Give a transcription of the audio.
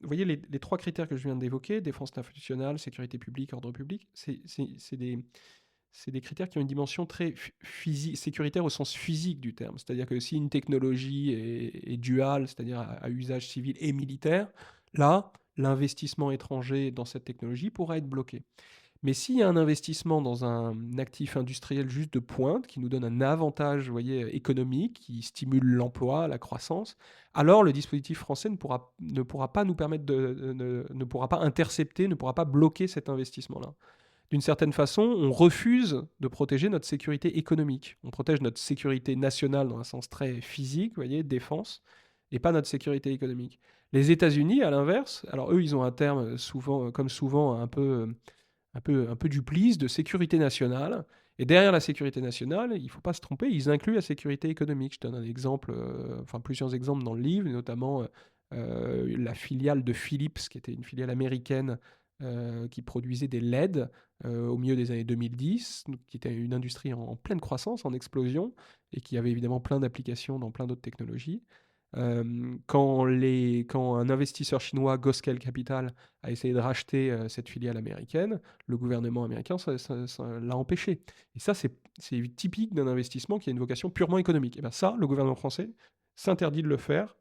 vous voyez, les trois critères que je viens d'évoquer, défense nationale, sécurité publique, ordre public, c'est des critères qui ont une dimension très physique, sécuritaire au sens physique du terme. C'est-à-dire que si une technologie est duale, c'est-à-dire à usage civil et militaire, là, l'investissement étranger dans cette technologie pourra être bloqué. Mais s'il y a un investissement dans un actif industriel juste de pointe, qui nous donne un avantage, vous voyez, économique, qui stimule l'emploi, la croissance, alors le dispositif français ne pourra pas nous permettre ne pourra pas intercepter, ne pourra pas bloquer cet investissement-là. D'une certaine façon, on refuse de protéger notre sécurité économique. On protège notre sécurité nationale dans un sens très physique, vous voyez, défense, et pas notre sécurité économique. Les États-Unis, à l'inverse, alors eux, ils ont un terme souvent, comme souvent, un peu duplice de sécurité nationale. Et derrière la sécurité nationale, il ne faut pas se tromper, ils incluent la sécurité économique. Je donne un exemple, enfin plusieurs exemples dans le livre, notamment la filiale de Philips, qui était une filiale américaine qui produisait des LED au milieu des années 2010, donc, qui était une industrie en pleine croissance, en explosion, et qui avait évidemment plein d'applications dans plein d'autres technologies. Quand un investisseur chinois, Goskel Capital, a essayé de racheter cette filiale américaine, le gouvernement américain ça l'a empêché. Et ça, c'est typique d'un investissement qui a une vocation purement économique. Et bien ça, le gouvernement français s'interdit de le faire